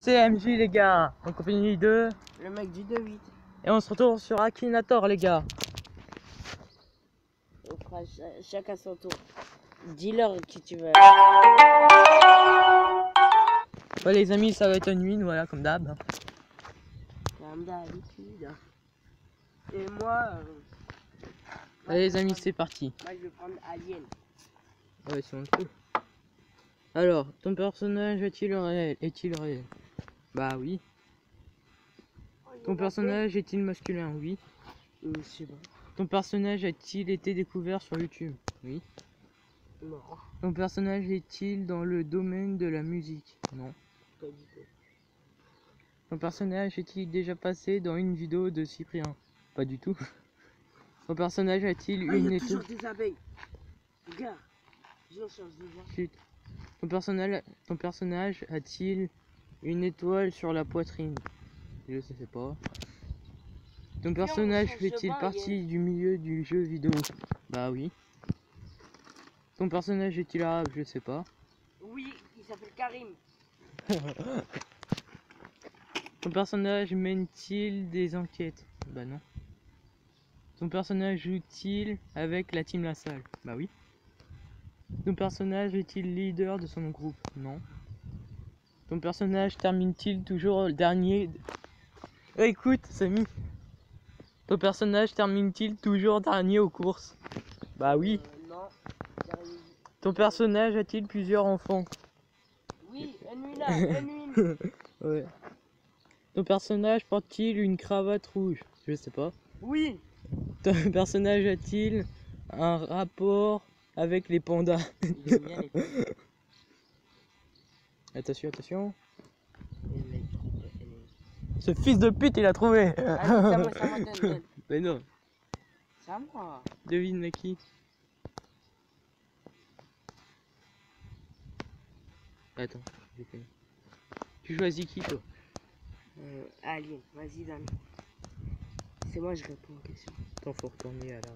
C'est MJ les gars, donc on finit de... Le mec du 2-8. Et on se retrouve sur Akinator les gars. On fera chacun son tour. Dis-leur qui tu veux. Ouais les amis, ça va être une win, voilà, comme d'hab. Comme d'habitude. Et moi... Allez les amis, c'est parti. Moi je vais prendre Alien. Ouais, c'est un coup. Alors, ton personnage est-il réel? Est-il réel? Bah oui. Ton personnage est-il masculin? Oui. Je sais pas. Ton personnage a-t-il été découvert sur YouTube? Oui. Non, Ton personnage est-il dans le domaine de la musique? Non. pas du tout. Ton personnage est-il déjà passé dans une vidéo de Cyprien? Pas du tout. Ton personnage a-t-il Ah, il une y a toujours étoile? des abeilles. Regarde, je change de voix. Chut. Ton personnage a-t-il une étoile sur la poitrine? Je sais pas. Ton personnage change de fait-il bain, partie du milieu du jeu vidéo? Bah oui. Ton personnage est-il arabe? Je sais pas. Oui, il s'appelle Karim. Ton personnage mène-t-il des enquêtes? Bah non. Ton personnage joue-t-il avec la team La Salle? Bah oui. Ton personnage est-il leader de son groupe? Non. Ton personnage termine-t-il toujours le dernier? Oh, écoute, Samy. Ton personnage termine-t-il toujours dernier aux courses? Bah oui. Non. Ton personnage a-t-il plusieurs enfants? Oui, une. Ouais. Ton personnage porte-t-il une cravate rouge? Je sais pas. Oui. Ton personnage a-t-il un rapport avec les pandas? Il aime bien les pandas. Attention, attention. Et le mec, Ce fils de pute, il a trouvé. Allez, ça moi, donne. Mais non, C'est à moi. devine à qui. Attends, j'ai connu. Tu choisis qui toi? Alien, vas-y, donne. C'est moi, je réponds aux questions. Attends, faut retourner à la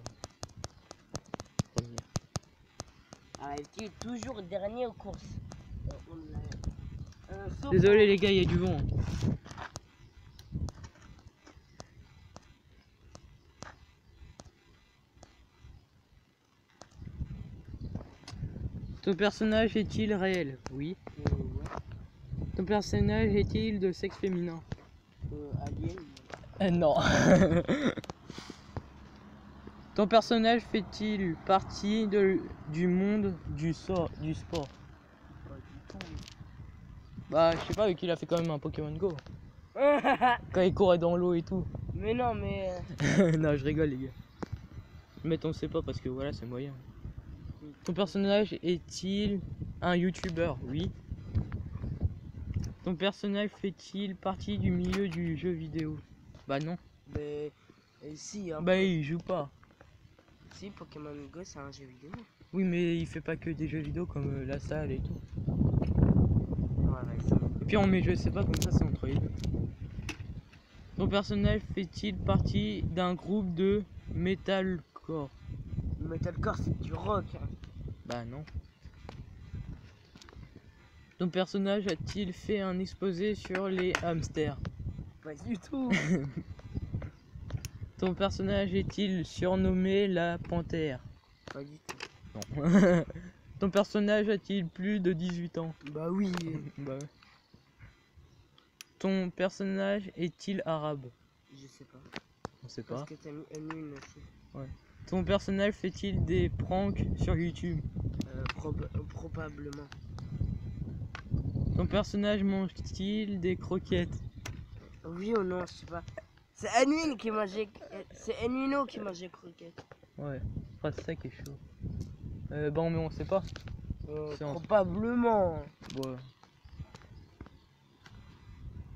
première. Ah, tu es toujours dernier aux courses. Désolé les gars, il y a du vent. Ton personnage est-il réel? Oui. Ouais. Ton personnage est-il de sexe féminin? Alien. Non. Ton personnage fait-il partie du monde du sport? Pas du tout. Bah, je sais pas, vu qu'il a fait quand même un Pokémon Go. Quand il courait dans l'eau et tout. Mais non, mais... Non, je rigole, les gars. Mais on sait pas parce que voilà, c'est moyen. Ton personnage est-il un youtubeur? Oui. Ton personnage fait-il partie du milieu du jeu vidéo? Bah non. Mais... si, hein. Bah il joue pas. Si, Pokémon Go, c'est un jeu vidéo. Oui, mais il fait pas que des jeux vidéo comme La Salle et tout. Ouais, vas-y. Et puis on met je sais pas, comme ça c'est entre les deux. Ton personnage fait-il partie d'un groupe de metalcore? Metalcore, c'est du rock. Hein. Bah non. Ton personnage a-t-il fait un exposé sur les hamsters? Pas du tout. Ton personnage est-il surnommé la panthère? Pas du tout. Non. Ton personnage a-t-il plus de 18 ans? Bah oui. Bah ouais. Ton personnage est-il arabe? Je sais pas. On sait pas. Parce que t'as mis une aussi. Ouais. Ton personnage fait-il des pranks sur YouTube? Probablement. Ton personnage mange-t-il des croquettes? Oui ou non, je sais pas. C'est Anwin qui mangeait... C'est Anwino qui mangeait croquettes. Ouais, c'est ça qui est chaud. Bon, mais on sait pas. Probablement. Bon.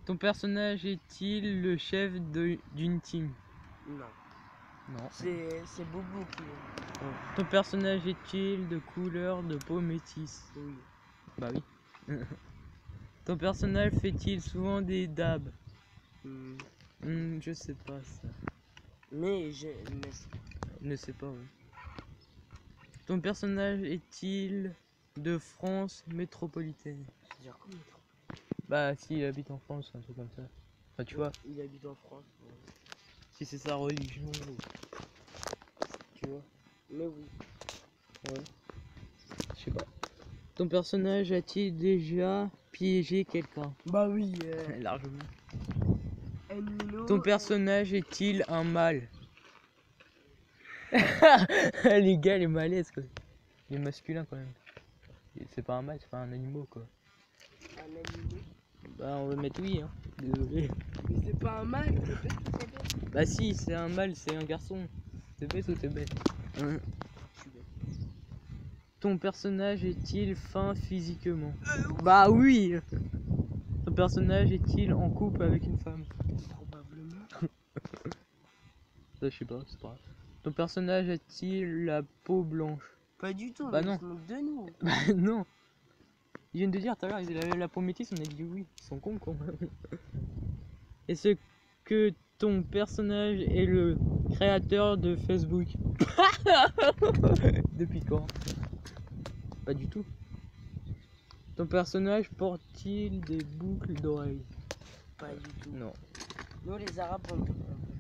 Ton personnage est-il le chef d'une team? Non. Non. C'est Boubou qui est. Ouais. Ton personnage est-il de couleur de peau métisse? Oui. Bah oui. Ton personnage fait-il souvent des dabs? Je sais pas ça. Mais je ne sais pas. Je ne sais pas, ouais. Ton personnage est-il de France métropolitaine? C'est-à-dire quoi, Bah, s'il habite en France, un truc comme ça. Enfin, tu vois, Il habite en France. Ouais. si c'est sa religion, tu vois. Mais oui. Ouais. Je sais pas. Ton personnage a-t-il déjà piégé quelqu'un? Bah oui. Largement. Enmino, Ton personnage est-il un mâle? Les gars, les malaises quoi. Les masculins quand même. C'est pas un mâle, c'est pas un animal quoi. un animé. Bah on va mettre oui hein. Désolé. Mais c'est pas un mâle, t'es bête ou t'es bête? Bah si, c'est un mâle, c'est un garçon. T'es bête ou t'es bête? Je suis bête. Ton personnage est-il fin physiquement? Bah oui. Ton personnage est-il en couple avec une femme? Probablement. Ça je sais pas, c'est pas grave. Ton personnage a-t-il la peau blanche? Pas du tout, Bah mais non. ils se moquent de nous. Bah non. Ils viennent de dire tout à l'heure, ils avaient la peau métisse, on a dit oui. Ils sont cons quoi. Est-ce que ton personnage est le créateur de Facebook? Depuis quand? Pas du tout. Ton personnage porte-t-il des boucles d'oreilles? Pas du tout. Non. Nous les Arabes, on peut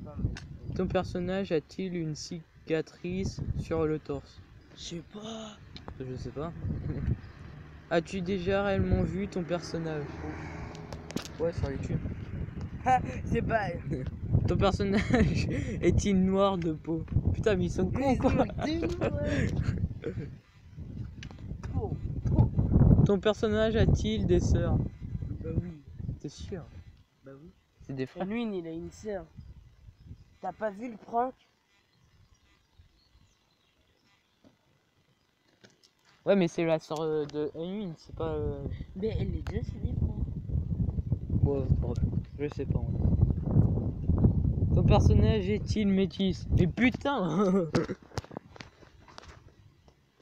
pas mettre. Ton personnage a-t-il une cicatrice sur le torse? Je sais pas. Je sais pas. As-tu déjà réellement vu ton personnage? Ouais, sur YouTube. C'est pas. Ton personnage est-il noir de peau? Putain, mais ils sont cons Ils se quoi. moquent de nous, ouais. Oh. Ton personnage a-t-il des sœurs? Bah oui. T'es sûr? Bah oui. C'est des Et frères? lui, il a une sœur. T'as pas vu le prank? Ouais, mais c'est la sœur de Emin, c'est pas. Mais elle est déjà suivie, prank. Ouais, bref, je sais pas. Ton personnage est-il métis? Mais putain.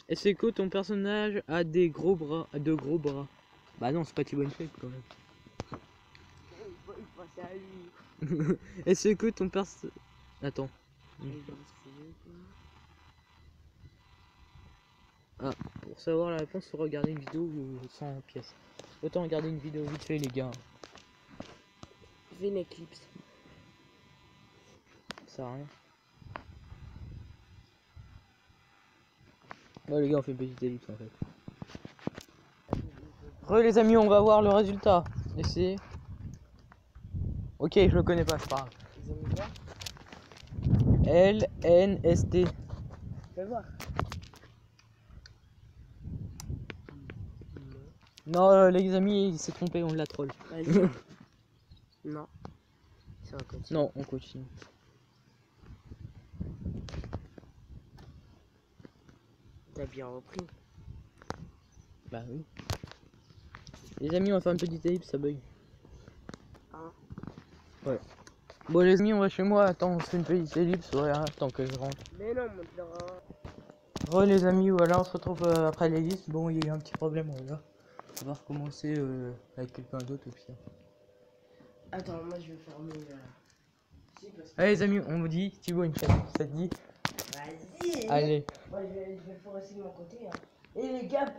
Est-ce que ton personnage a des gros bras, de gros bras? Bah non, c'est pas T-Bone Shape quand même. Il pensait à lui. Est-ce que ton perso... Attends. Ah, pour savoir la réponse, faut regarder une vidéo sans pièce. Autant regarder une vidéo vite fait les gars. Fais une éclipse. Ça sert à rien. Ouais les gars, on fait une petite ellipse en fait. Re les amis, on va voir le résultat. Et c'est... Ok, je le connais pas, c'est pas grave. Ils ont mis quoi? LNST. Fais voir. Non, les amis, il s'est trompé, on l'a troll. Vas-y. Non. Ça va continuer. Non, on continue. T'as bien repris. Bah oui. Les amis, on va faire une petite ellipse, ça bug. Hein? Ouais. Bon les amis, on va chez moi, attends, on fait une petite ellipse, voilà, tant que je rentre. Mais non, mon pleura. Re les amis, voilà, on se retrouve après l'ellipse. Bon, il y a eu un petit problème, voilà. On va recommencer avec quelqu'un d'autre au pire. Attends, moi je vais fermer. Si, parce que... Allez les amis, on vous dit, Thibaut, une chaîne, ça te dit? Vas-y. Allez. Moi je vais le faire aussi de mon côté. Hein. Et les gars,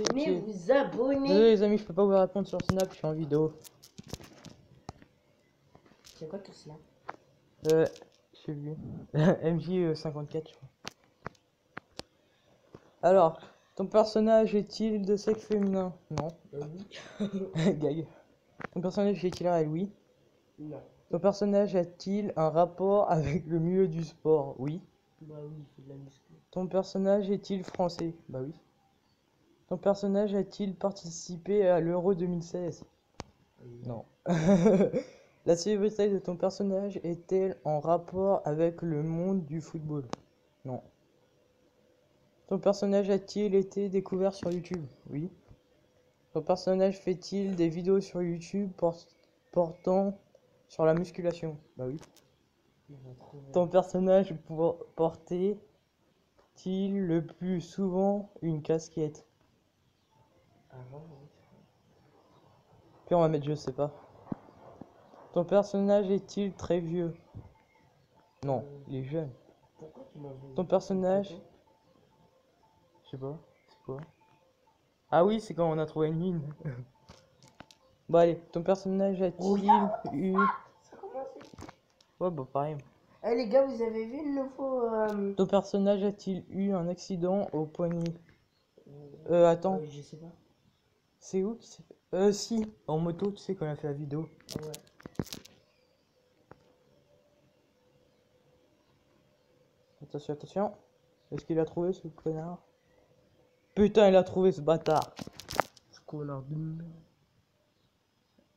venez Ok. vous abonner. Désolé les amis, je peux pas vous répondre sur Snap, je suis en vidéo. C'est quoi ton snap? Je sais plus. MJ54 je crois. Alors, ton personnage est-il de sexe féminin? Non. Oui. Gag. Ton personnage est-il réel? Oui. Non. Ton personnage a-t-il un rapport avec le milieu du sport? Oui. Bah oui, il fait de la muscu. Ton personnage est-il français? Bah oui. Ton personnage a-t-il participé à l'Euro 2016? Non. La célébrité de ton personnage est-elle en rapport avec le monde du football? Non. Ton personnage a-t-il été découvert sur YouTube? Oui. Ton personnage fait-il des vidéos sur YouTube portant sur la musculation? Bah oui. Ton personnage portait-il le plus souvent une casquette? Puis on va mettre je sais pas. Ton personnage est-il très vieux? Non, il est jeune. Pourquoi tu m'as vu? Ton personnage... Je sais pas, c'est quoi? Ah oui, c'est quand on a trouvé une mine. Bah allez, ton personnage a-t-il eu... Ça commence. Ouais, bah pareil. Eh les gars, vous avez vu le nouveau. Ton personnage a-t-il eu un accident au poignet? Attends, Je sais pas. c'est où qui s'est fait... si, en moto, tu sais, quand on a fait la vidéo. Ouais. Attention, attention. Est-ce qu'il a trouvé ce connard? Putain, il a trouvé ce bâtard. Ce connard de merde.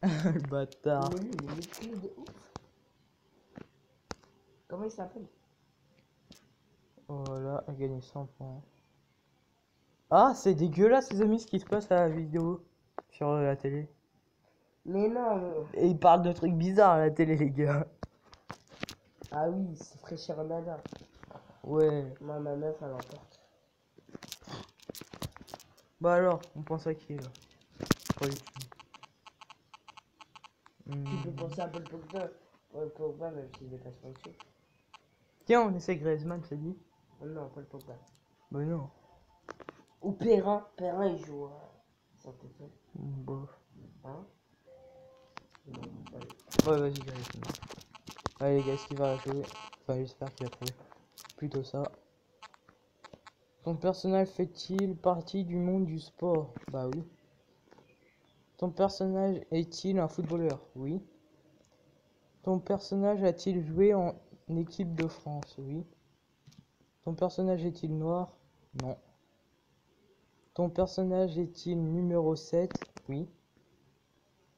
Le bâtard. Mais lui, il est musclé de ouf. Comment il s'appelle? Voilà, a gagné 100 points. Ah, c'est dégueulasse, les amis, ce qui se passe à la vidéo. Sur la télé. Mais non. Et ils parlent de trucs bizarres à la télé, les gars. Ah oui, c'est fraîcheur nada. Ouais. Moi, ma meuf, elle emporte. Bah alors, on pense à qui, là? Pas du tout. Tu peux penser à Paul Pogba. Paul Pogba, même s'il est pas sponsor. Tiens, on essaie Griezmann, ça dit? Oh non, Paul Pogba. Bah non. Ou Perrin. Perrin, il joue à Saint-Étienne. Bof. Hein? Non, allez. Ouais, vas-y, Griezmann. Allez, les gars, est-ce qu'il va jouer? Enfin, j'espère qu'il va trouver. Plutôt ça. Ton personnage fait-il partie du monde du sport? Bah oui. Ton personnage est-il un footballeur? Oui. Ton personnage a-t-il joué en équipe de France? Oui. Ton personnage est-il noir? Non. Ton personnage est-il numéro 7? Oui.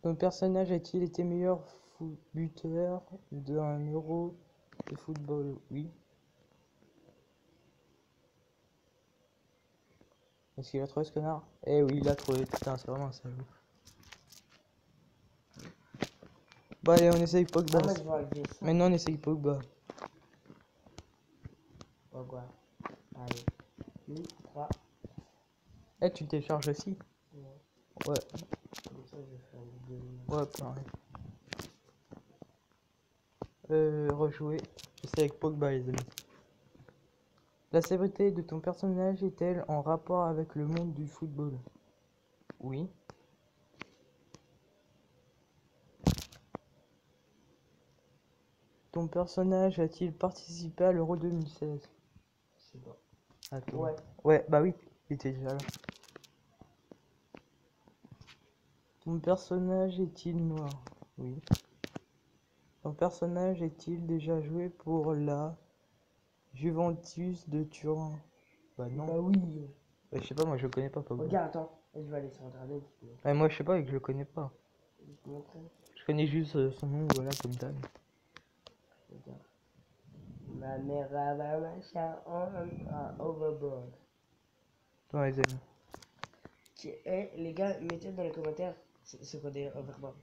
Ton personnage a-t-il été meilleur buteur d'un euro de football? Oui. Est-ce qu'il a trouvé ce connard? Eh oui, il a trouvé. Putain, c'est vraiment un salaud. Bah allez, on essaye Pogba. Ah, moi, je vais enlever ça. Maintenant, on essaye Pogba. Pogba. Allez. 2, 3. Eh, tu le télécharges aussi? Ouais, Comme ça, je vais faire une vidéo. ouais, pareil. Rejouer. C'est avec Pogba, les amis. La célébrité de ton personnage est-elle en rapport avec le monde du football? Oui. Ton personnage a-t-il participé à l'Euro 2016? Je sais pas. Attends. Ouais. Ouais, bah oui, il était déjà là. Ton personnage est-il noir? Oui. Ton personnage est-il déjà joué pour la Juventus de Turin? Bah non. Bah oui. Ouais, je sais pas, moi je le connais pas Pogba. Regarde, attends. Je vais aller sur internet. Ouais, moi je sais pas et que je le connais pas. Je vais te montrer. Je connais juste son nom, voilà, comme d'hab. Regarde. Ma mère avait un machin en overboard. Attends, les amis. Les gars, mettez dans les commentaires ce qu'on est overboard.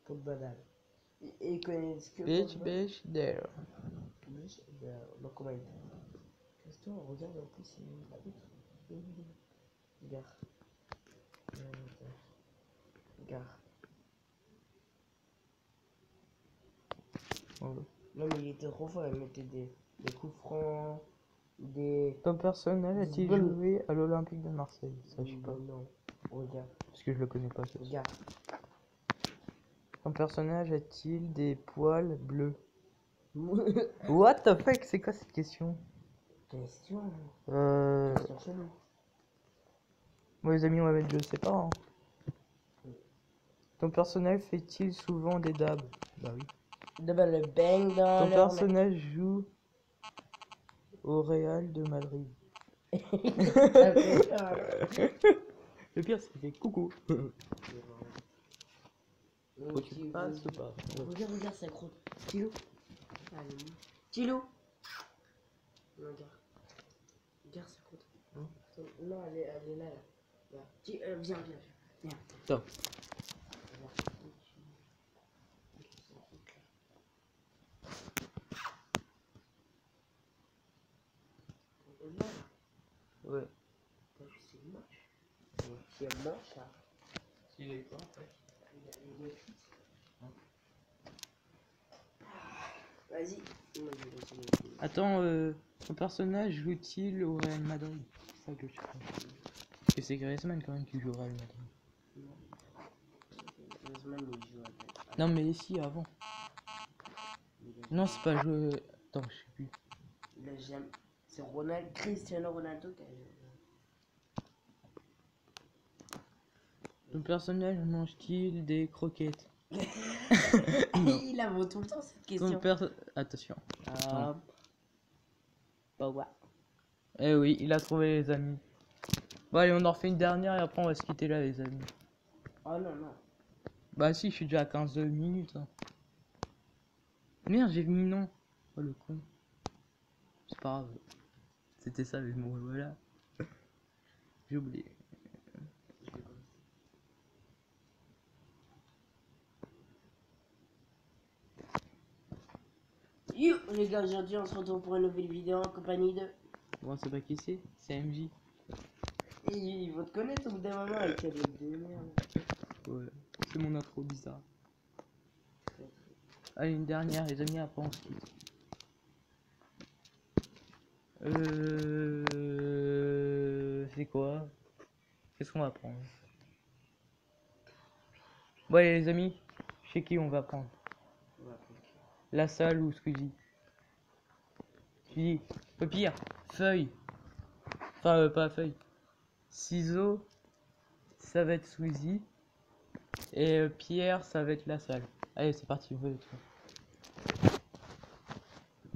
Pour banal. Et connaissent que Bitch, Pogba. bitch, there. Bitch, le comment Question, regarde en plus, c'est Regarde. Regarde. Ouais. Non mais il était trop fort, il mettait des coups francs, des... Ton personnage a-t-il Bon. joué à l'Olympique de Marseille? Ça, je sais pas. Non, regarde, Parce que je le connais pas, ça. regarde. Ton personnage a-t-il des poils bleus? What the fuck? C'est quoi cette question? Question. Euh... Question chelou. Moi, les amis, on va mettre je sais pas. Hein. Ton personnage fait-il souvent des dabs? Bah oui. D'abord le bang dans Ton leur personnage joue au Real de Madrid. Le pire, c'est qu'il fait coucou. Faut que tu passes ou pas? Regarde, regarde, ça croûte. Tilo. Allez, Tilo. Regarde. Regarde, ça croûte. Non, elle est là. Là. Viens. Attends. Ouais. C'est moche. C'est moche, ça. Il est quoi en fait? Vas-y. Moi, je vais laisser le film. Attends, ton personnage joue-t-il au Real Madrid? C'est ça que je sais pas. Parce que c'est Griezmann quand même qui joue au Real Madrid. Non. Griezmann, il joue avec. Non mais ici avant. Non c'est pas joué. Attends, je sais plus. Là, j'aime. C'est Cristiano Ronaldo qui a joué. Ton personnage mange-t-il des croquettes? Il a tout le temps cette question. Attention. Ah. Bah ouais. Eh oui, il a trouvé les amis. Bon allez, on en refait une dernière et après on va se quitter là les amis. Oh non, non. Bah si, je suis déjà à 15 minutes. Hein. Merde, j'ai mis non. Oh le con. C'est pas grave. C'était ça, mais bon, voilà. J'ai oublié. Yo les gars, aujourd'hui on se retrouve pour une nouvelle vidéo en compagnie de... Bon, c'est pas qui c'est MJ. Et ils vont te connaître au bout d'un moment avec des de merde. Ouais, c'est mon intro bizarre. Allez, une dernière, les amis, après on se quitte. C'est quoi? Qu'est-ce qu'on va prendre? Bon, allez, les amis, chez qui on va prendre? La salle ou Squeezie? Tu dis, au pire, feuille. Enfin, pas feuille. Ciseaux, ça va être Squeezie. Et Pierre, ça va être la salle. Allez, c'est parti, on veut le truc.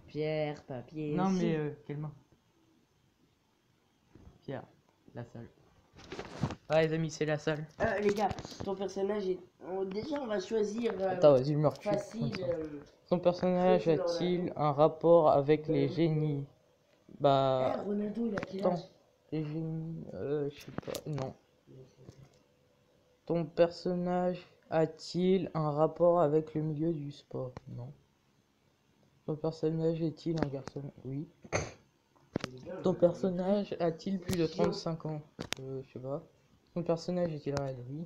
Pierre, papier. Non, mais quelle main? Pierre, la salle. Ouais, les amis, c'est la salle. Les gars, ton personnage est. Déjà, on va choisir. Attends, vas-y, je me recule. Facile. Son personnage a-t-il un rapport avec les génies? Bah. Ronaldo, il a quel Attends, âge? les génies. Je sais pas. Non. Ton personnage a-t-il un rapport avec le milieu du sport? Non. Ton personnage est-il un garçon? Oui. Ton personnage a-t-il plus de 35 ans? Je sais pas. Ton personnage est-il réel? Oui.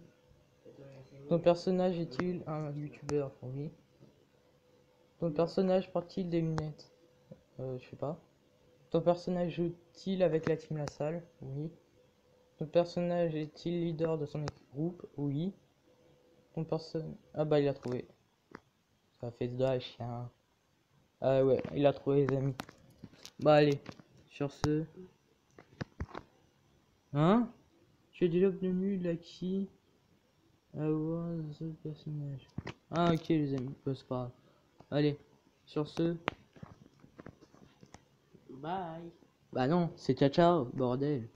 Ton personnage est-il un youtubeur? Oui. Ton personnage porte-t-il des lunettes? Je sais pas. Ton personnage joue-t-il avec la team La Salle? Oui. Ton personnage est-il leader de son groupe? Oui. Ton personnage... Ah bah il a trouvé. Ça fait de chien. Ah ouais, il a trouvé les amis. Bah allez, sur ce... Hein? Tu as déjà obtenu l'acquis avoir ce personnage. Ah ok les amis, bah, c'est pas grave. Allez, sur ce... Bye. Bah non, c'est ciao ciao, bordel.